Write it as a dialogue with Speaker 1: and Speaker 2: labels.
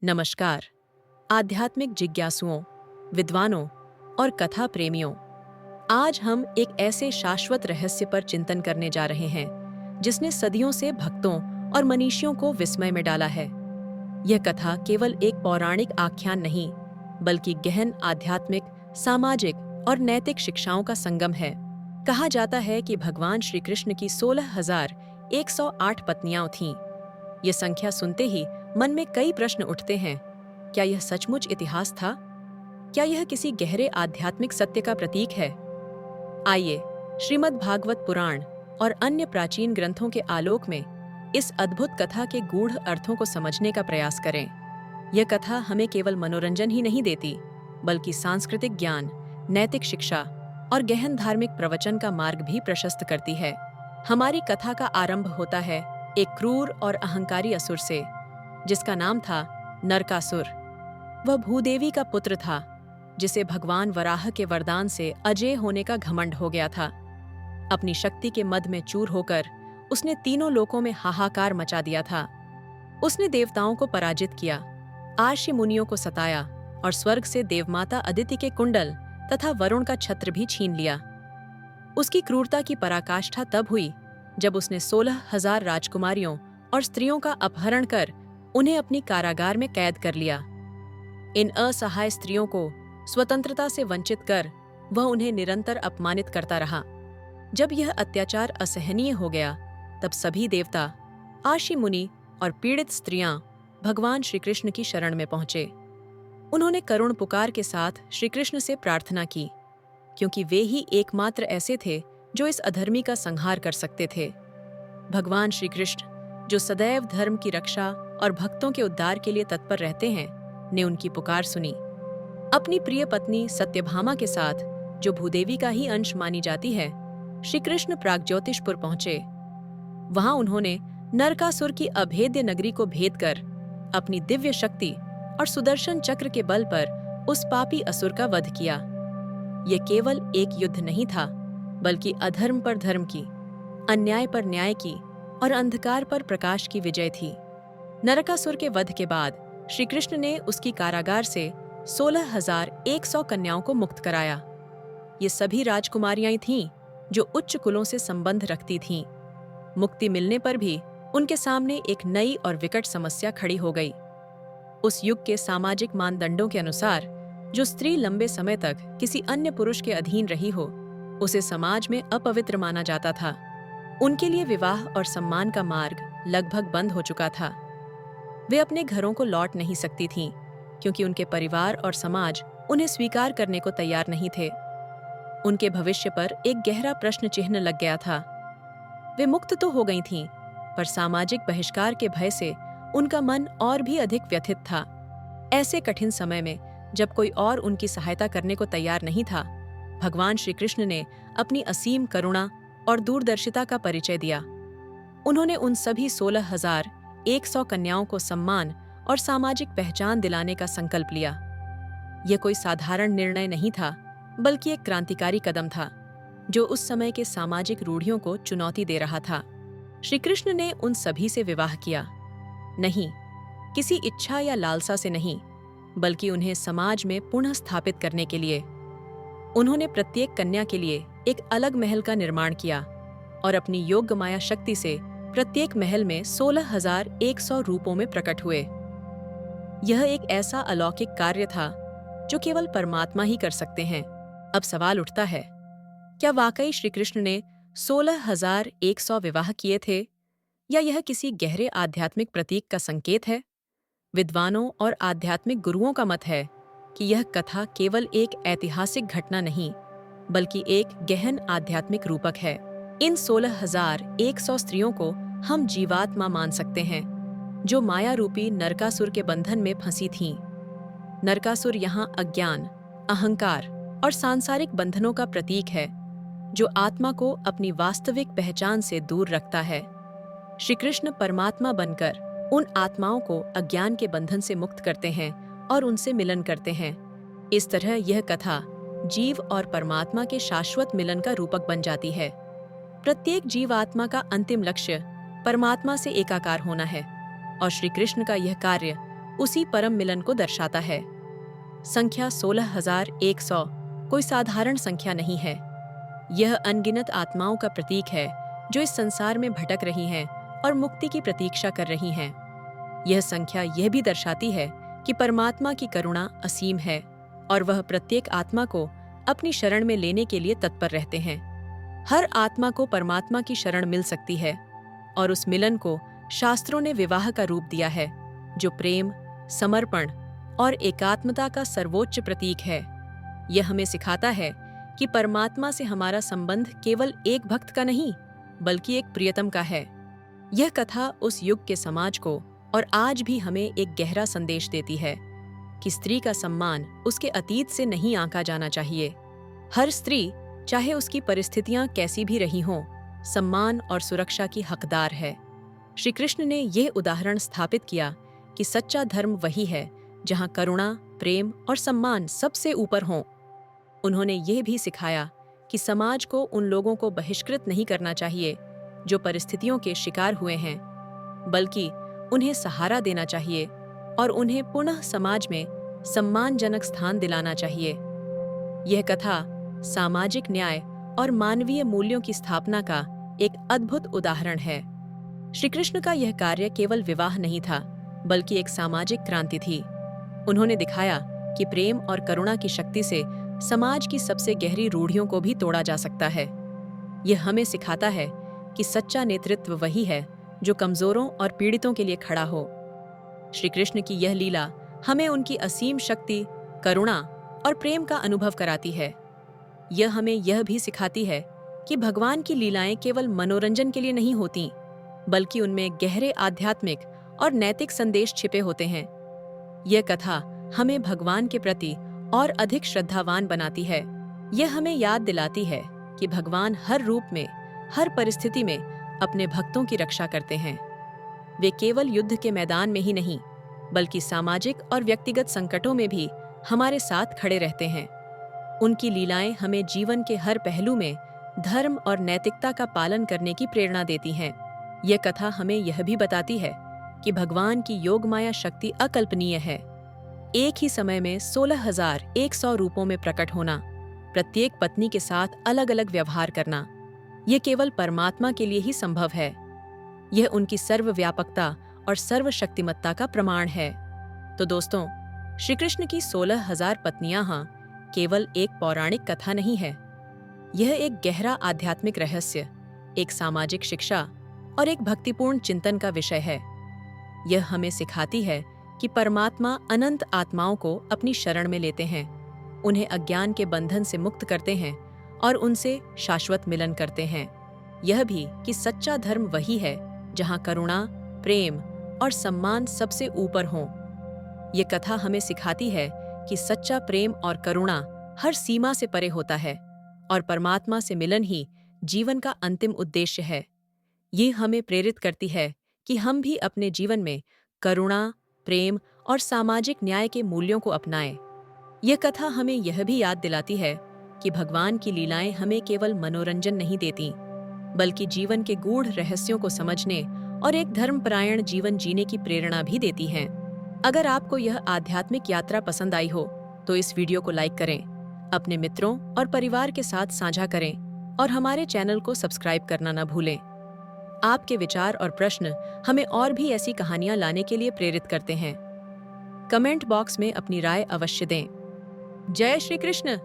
Speaker 1: नमस्कार। आध्यात्मिक जिज्ञासुओं, विद्वानों और कथा प्रेमियों, आज हम एक ऐसे शाश्वत रहस्य पर चिंतन करने जा रहे हैं जिसने सदियों से भक्तों और मनीषियों को विस्मय में डाला है। यह कथा केवल एक पौराणिक आख्यान नहीं, बल्कि गहन आध्यात्मिक, सामाजिक और नैतिक शिक्षाओं का संगम है। कहा जाता है कि भगवान श्री कृष्ण की 16,108 पत्नियां थीं। ये संख्या सुनते ही मन में कई प्रश्न उठते हैं। क्या यह सचमुच इतिहास था? क्या यह किसी गहरे आध्यात्मिक सत्य का प्रतीक है? आइए, श्रीमद् भागवत पुराण और अन्य प्राचीन ग्रंथों के आलोक में इस अद्भुत कथा के गूढ़ अर्थों को समझने का प्रयास करें। यह कथा हमें केवल मनोरंजन ही नहीं देती, बल्कि सांस्कृतिक ज्ञान, नैतिक शिक्षा और गहन धार्मिक प्रवचन का मार्ग भी प्रशस्त करती है। हमारी कथा का आरंभ होता है एक क्रूर और अहंकारी असुर से, जिसका नाम था नरकासुर। वह भूदेवी का पुत्र था, जिसे भगवान वराह के वरदान से अजेय होने का घमंड हो गया था। अपनी शक्ति के मद में चूर होकर उसने तीनों लोकों में हाहाकार मचा दिया था। उसने देवताओं को पराजित किया, आर्षि मुनियों को सताया और स्वर्ग से देवमाता अदिति के कुंडल तथा वरुण का छत्र भी छीन लिया। उसकी क्रूरता की पराकाष्ठा तब हुई जब उसने 16,000 राजकुमारियों और स्त्रियों का अपहरण कर उन्हें अपनी कारागार में कैद कर लिया। इन असहाय स्त्रियों को स्वतंत्रता से वंचित कर वह उन्हें निरंतर अपमानित करता रहा। जब यह अत्याचार असहनीय हो गया, तब सभी देवता, आर्षि मुनि और पीड़ित स्त्रियां भगवान श्री कृष्ण की शरण में पहुंचे। उन्होंने करुण पुकार के साथ श्री कृष्ण से प्रार्थना की, क्योंकि वे ही एकमात्र ऐसे थे जो इस अधर्मी का संहार कर सकते थे। भगवान श्री कृष्ण, जो सदैव धर्म की रक्षा और भक्तों के उद्धार के लिए तत्पर रहते हैं, ने उनकी पुकार सुनी। अपनी प्रिय पत्नी सत्यभामा के साथ, जो भूदेवी का ही अंश मानी जाती है, श्री कृष्ण प्रागज्योतिषपुर पहुंचे। वहां उन्होंने नरकासुर की अभेद्य नगरी को भेद कर अपनी दिव्य शक्ति और सुदर्शन चक्र के बल पर उस पापी असुर का वध किया। यह केवल एक युद्ध नहीं था, बल्कि अधर्म पर धर्म की, अन्याय पर न्याय की और अंधकार पर प्रकाश की विजय थी। नरकासुर के वध के बाद श्री कृष्ण ने उसकी कारागार से 16,100 कन्याओं को मुक्त कराया। ये सभी राजकुमारियां थीं जो उच्च कुलों से संबंध रखती थीं। मुक्ति मिलने पर भी उनके सामने एक नई और विकट समस्या खड़ी हो गई। उस युग के सामाजिक मानदंडों के अनुसार, जो स्त्री लंबे समय तक किसी अन्य पुरुष के अधीन रही हो, उसे समाज में अपवित्र माना जाता था। उनके लिए विवाह और सम्मान का मार्ग लगभग बंद हो चुका था। वे अपने घरों को लौट नहीं सकती थीं, क्योंकि उनके परिवार और समाज उन्हें स्वीकार करने को तैयार नहीं थे। उनके भविष्य पर एक गहरा प्रश्न चिन्ह लग गया था। वे मुक्त तो हो गई थीं, पर सामाजिक बहिष्कार के भय से उनका मन और भी अधिक व्यथित था। ऐसे कठिन समय में, जब कोई और उनकी सहायता करने को तैयार नहीं था, भगवान श्री कृष्ण ने अपनी असीम करुणा और दूरदर्शिता का परिचय दिया। उन्होंने उन सभी 16,100 कन्याओं को सम्मान और सामाजिक पहचान दिलाने का संकल्प लिया। यह कोई साधारण निर्णय नहीं था, बल्कि एक क्रांतिकारी कदम था, जो उस समय के सामाजिक रूढ़ियों को चुनौती दे रहा था। श्री कृष्ण ने उन सभी से विवाह किया, नहीं किसी इच्छा या लालसा से नहीं, बल्कि उन्हें समाज में पुनः स्थापित करने के लिए। उन्होंने प्रत्येक कन्या के लिए एक अलग महल का निर्माण किया और अपनी योग्य माया शक्ति से प्रत्येक महल में 16,100 रूपों में प्रकट हुए। यह एक ऐसा अलौकिक कार्य था जो केवल परमात्मा ही कर सकते हैं। अब सवाल उठता है, क्या वाकई श्री कृष्ण ने 16,100 विवाह किए थे, या यह किसी गहरे आध्यात्मिक प्रतीक का संकेत है? विद्वानों और आध्यात्मिक गुरुओं का मत है कि यह कथा केवल एक ऐतिहासिक घटना नहीं, बल्कि एक गहन आध्यात्मिक रूपक है। इन 16,100 स्त्रियों को हम जीवात्मा मान सकते हैं, जो माया रूपी नरकासुर के बंधन में फंसी थीं। नरकासुर यहाँ अज्ञान, अहंकार और सांसारिक बंधनों का प्रतीक है, जो आत्मा को अपनी वास्तविक पहचान से दूर रखता है। श्री कृष्ण परमात्मा बनकर उन आत्माओं को अज्ञान के बंधन से मुक्त करते हैं और उनसे मिलन करते हैं। इस तरह यह कथा जीव और परमात्मा के शाश्वत मिलन का रूपक बन जाती है। प्रत्येक जीवात्मा का अंतिम लक्ष्य परमात्मा से एकाकार होना है, और श्री कृष्ण का यह कार्य उसी परम मिलन को दर्शाता है। संख्या 16,100 कोई साधारण संख्या नहीं है। यह अनगिनत आत्माओं का प्रतीक है जो इस संसार में भटक रही हैं और मुक्ति की प्रतीक्षा कर रही हैं। यह संख्या यह भी दर्शाती है कि परमात्मा की करुणा असीम है और वह प्रत्येक आत्मा को अपनी शरण में लेने के लिए तत्पर रहते हैं। हर आत्मा को परमात्मा की शरण मिल सकती है और उस मिलन को शास्त्रों ने विवाह का रूप दिया है, जो प्रेम, समर्पण और एकात्मता का सर्वोच्च प्रतीक है। यह हमें सिखाता है कि परमात्मा से हमारा संबंध केवल एक भक्त का नहीं, बल्कि एक प्रियतम का है। यह कथा उस युग के समाज को और आज भी हमें एक गहरा संदेश देती है कि स्त्री का सम्मान उसके अतीत से नहीं आंका जाना चाहिए। हर स्त्री, चाहे उसकी परिस्थितियां कैसी भी रही हों, सम्मान और सुरक्षा की हकदार है। श्री कृष्ण ने यह उदाहरण स्थापित किया कि सच्चा धर्म वही है जहां करुणा, प्रेम और सम्मान सबसे ऊपर हों। उन्होंने यह भी सिखाया कि समाज को उन लोगों को बहिष्कृत नहीं करना चाहिए जो परिस्थितियों के शिकार हुए हैं, बल्कि उन्हें सहारा देना चाहिए और उन्हें पुनः समाज में सम्मानजनक स्थान दिलाना चाहिए। यह कथा सामाजिक न्याय और मानवीय मूल्यों की स्थापना का एक अद्भुत उदाहरण है। श्री कृष्ण का यह कार्य केवल विवाह नहीं था, बल्कि एक सामाजिक क्रांति थी। उन्होंने दिखाया कि प्रेम और करुणा की शक्ति से समाज की सबसे गहरी रूढ़ियों को भी तोड़ा जा सकता है। यह हमें सिखाता है कि सच्चा नेतृत्व वही है जो कमजोरों और पीड़ितों के लिए खड़ा हो। श्री कृष्ण की यह लीला हमें उनकी असीम शक्ति, करुणा और प्रेम का अनुभव कराती है। यह हमें यह भी सिखाती है कि भगवान की लीलाएं केवल मनोरंजन के लिए नहीं होती, बल्कि उनमें गहरे आध्यात्मिक और नैतिक संदेश छिपे होते हैं। यह कथा हमें भगवान के प्रति और अधिक श्रद्धावान बनाती है। यह हमें याद दिलाती है कि भगवान हर रूप में, हर परिस्थिति में अपने भक्तों की रक्षा करते हैं। वे केवल युद्ध के मैदान में ही नहीं, बल्कि सामाजिक और व्यक्तिगत संकटों में भी हमारे साथ खड़े रहते हैं। उनकी लीलाएं हमें जीवन के हर पहलू में धर्म और नैतिकता का पालन करने की प्रेरणा देती हैं। यह कथा हमें यह भी बताती है कि भगवान की योगमाया शक्ति अकल्पनीय है। एक ही समय में 16,100 रूपों में प्रकट होना, प्रत्येक पत्नी के साथ अलग अलग व्यवहार करना, यह केवल परमात्मा के लिए ही संभव है। यह उनकी सर्वव्यापकता और सर्वशक्तिमत्ता का प्रमाण है। तो दोस्तों, श्री कृष्ण की 16,000 पत्नियां केवल एक पौराणिक कथा नहीं है। यह एक गहरा आध्यात्मिक रहस्य, एक सामाजिक शिक्षा और एक भक्तिपूर्ण चिंतन का विषय है। यह हमें सिखाती है कि परमात्मा अनंत आत्माओं को अपनी शरण में लेते हैं, उन्हें अज्ञान के बंधन से मुक्त करते हैं और उनसे शाश्वत मिलन करते हैं। यह भी कि सच्चा धर्म वही है जहां करुणा, प्रेम और सम्मान सबसे ऊपर हों। ये कथा हमें सिखाती है कि सच्चा प्रेम और करुणा हर सीमा से परे होता है और परमात्मा से मिलन ही जीवन का अंतिम उद्देश्य है। ये हमें प्रेरित करती है कि हम भी अपने जीवन में करुणा, प्रेम और सामाजिक न्याय के मूल्यों को अपनाएं। यह कथा हमें यह भी याद दिलाती है कि भगवान की लीलाएं हमें केवल मनोरंजन नहीं देती, बल्कि जीवन के गूढ़ रहस्यों को समझने और एक धर्मपरायण जीवन जीने की प्रेरणा भी देती हैं। अगर आपको यह आध्यात्मिक यात्रा पसंद आई हो तो इस वीडियो को लाइक करें, अपने मित्रों और परिवार के साथ साझा करें और हमारे चैनल को सब्सक्राइब करना न भूलें। आपके विचार और प्रश्न हमें और भी ऐसी कहानियां लाने के लिए प्रेरित करते हैं। कमेंट बॉक्स में अपनी राय अवश्य दें। जय श्री कृष्ण।